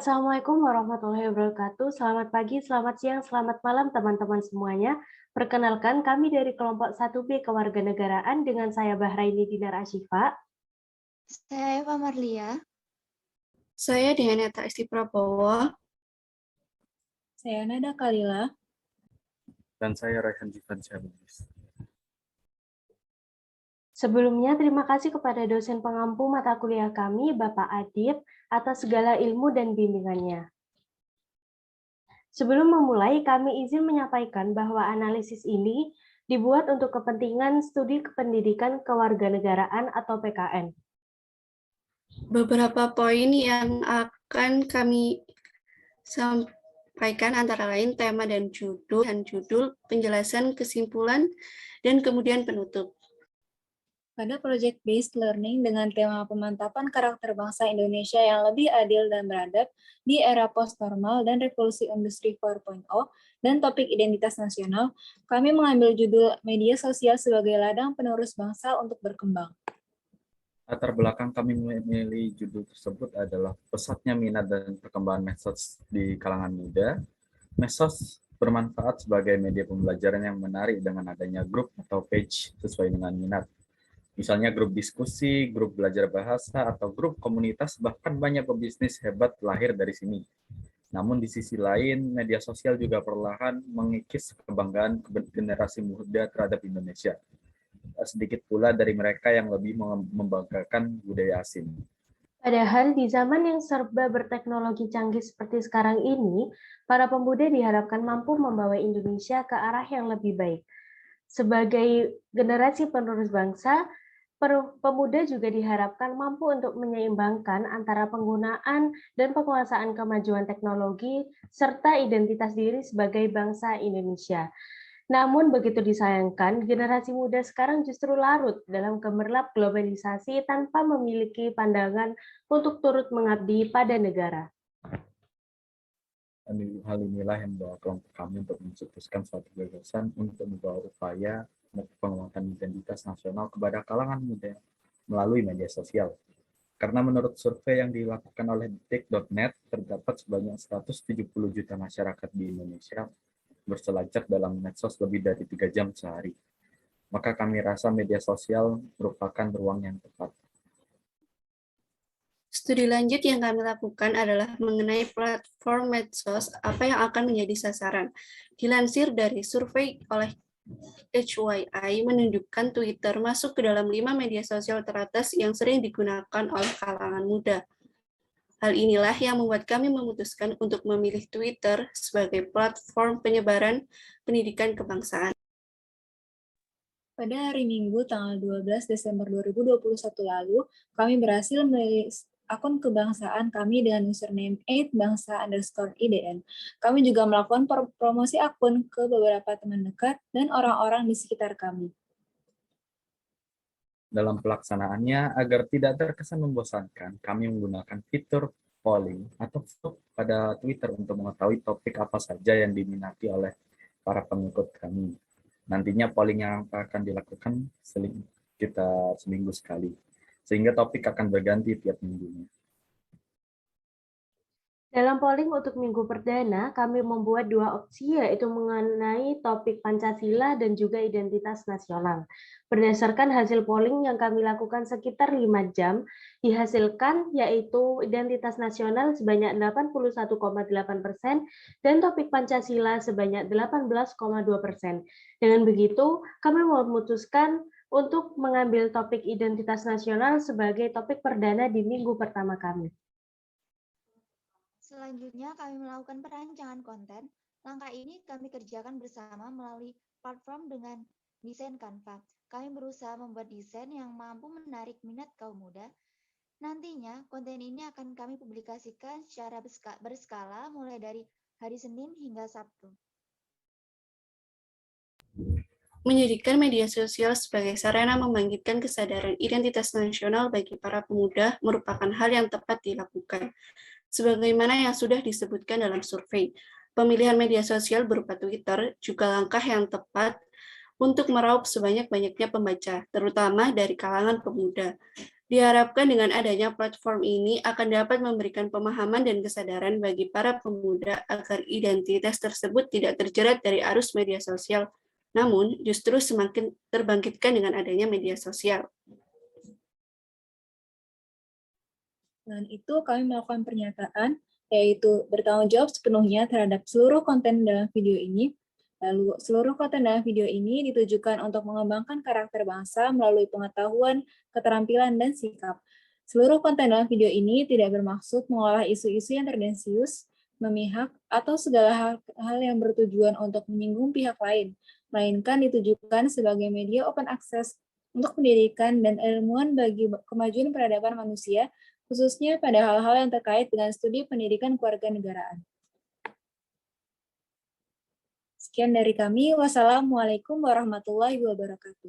Assalamualaikum warahmatullahi wabarakatuh. Selamat pagi, selamat siang, selamat malam teman-teman semuanya. Perkenalkan, kami dari kelompok 1B Kewarganegaraan dengan saya Bahraini Dinar Asyifa. Saya Eva Marlia. Saya Dianeta Esti Prabowo. Saya Nada Kalila. Dan saya Raihan Jivan Syahbudis. Sebelumnya, terima kasih kepada dosen pengampu mata kuliah kami, Bapak Adib, atas segala ilmu dan bimbingannya. Sebelum memulai, kami izin menyampaikan bahwa analisis ini dibuat untuk kepentingan studi kependidikan kewarganegaraan atau PKN. Beberapa poin yang akan kami sampaikan antara lain tema dan judul, penjelasan, kesimpulan, dan kemudian penutup. Pada project-based learning dengan tema pemantapan karakter bangsa Indonesia yang lebih adil dan beradab di era post-normal dan revolusi industri 4.0 dan topik identitas nasional, kami mengambil judul media sosial sebagai ladang penerus bangsa untuk berkembang. Latar belakang kami memilih judul tersebut adalah pesatnya minat dan perkembangan medsos di kalangan muda. Medsos bermanfaat sebagai media pembelajaran yang menarik dengan adanya grup atau page sesuai dengan minat. Misalnya grup diskusi, grup belajar bahasa, atau grup komunitas, bahkan banyak pebisnis hebat lahir dari sini. Namun di sisi lain, media sosial juga perlahan mengikis kebanggaan generasi muda terhadap Indonesia. Sedikit pula dari mereka yang lebih membanggakan budaya asing. Padahal di zaman yang serba berteknologi canggih seperti sekarang ini, para pemuda diharapkan mampu membawa Indonesia ke arah yang lebih baik. Sebagai generasi penerus bangsa, pemuda juga diharapkan mampu untuk menyeimbangkan antara penggunaan dan penguasaan kemajuan teknologi serta identitas diri sebagai bangsa Indonesia. Namun begitu disayangkan, generasi muda sekarang justru larut dalam gemerlap globalisasi tanpa memiliki pandangan untuk turut mengabdi pada negara. Hal inilah yang membawa kelompok kami untuk mencetuskan suatu gagasan untuk membawa upaya penguatan identitas nasional kepada kalangan muda melalui media sosial. Karena menurut survei yang dilakukan oleh detik.net, terdapat sebanyak 170 juta masyarakat di Indonesia berselancar dalam medsos lebih dari 3 jam sehari. Maka kami rasa media sosial merupakan ruang yang tepat. Studi lanjut yang kami lakukan adalah mengenai platform medsos apa yang akan menjadi sasaran. Dilansir dari survei oleh HYI menunjukkan Twitter masuk ke dalam 5 media sosial teratas yang sering digunakan oleh kalangan muda. Hal inilah yang membuat kami memutuskan untuk memilih Twitter sebagai platform penyebaran pendidikan kebangsaan. Pada hari Minggu tanggal 12 Desember 2021 lalu, kami berhasil merilis akun kebangsaan kami dengan username @bangsa_IDN. Kami juga melakukan promosi akun ke beberapa teman dekat dan orang-orang di sekitar kami. Dalam pelaksanaannya, agar tidak terkesan membosankan, kami menggunakan fitur polling atau vote pada Twitter untuk mengetahui topik apa saja yang diminati oleh para pengikut kami. Nantinya polling yang akan dilakukan sekitar seminggu sekali, sehingga topik akan berganti tiap minggunya. Dalam polling untuk minggu perdana, kami membuat 2 opsi, yaitu mengenai topik Pancasila dan juga identitas nasional. Berdasarkan hasil polling yang kami lakukan sekitar 5 jam, dihasilkan yaitu identitas nasional sebanyak 81,8% dan topik Pancasila sebanyak 18,2%. Dengan begitu, kami memutuskan untuk mengambil topik identitas nasional sebagai topik perdana di minggu pertama kami. Selanjutnya, kami melakukan perancangan konten. Langkah ini kami kerjakan bersama melalui platform dengan desain Canva. Kami berusaha membuat desain yang mampu menarik minat kaum muda. Nantinya, konten ini akan kami publikasikan secara berskala mulai dari hari Senin hingga Sabtu. Menjadikan media sosial sebagai sarana membangkitkan kesadaran identitas nasional bagi para pemuda merupakan hal yang tepat dilakukan. Sebagaimana yang sudah disebutkan dalam survei, pemilihan media sosial berupa Twitter juga langkah yang tepat untuk meraup sebanyak-banyaknya pembaca, terutama dari kalangan pemuda. Diharapkan dengan adanya platform ini akan dapat memberikan pemahaman dan kesadaran bagi para pemuda agar identitas tersebut tidak terjerat dari arus media sosial, namun justru semakin terbangkitkan dengan adanya media sosial. Dengan itu, kami melakukan pernyataan, yaitu bertanggung jawab sepenuhnya terhadap seluruh konten dalam video ini. Lalu, seluruh konten dalam video ini ditujukan untuk mengembangkan karakter bangsa melalui pengetahuan, keterampilan, dan sikap. Seluruh konten dalam video ini tidak bermaksud mengolah isu-isu yang tendensius, memihak, atau segala hal yang bertujuan untuk menyinggung pihak lain, melainkan ditujukan sebagai media open access untuk pendidikan dan ilmuwan bagi kemajuan peradaban manusia, khususnya pada hal-hal yang terkait dengan studi pendidikan kewarganegaraan. Sekian dari kami. Wassalamualaikum warahmatullahi wabarakatuh.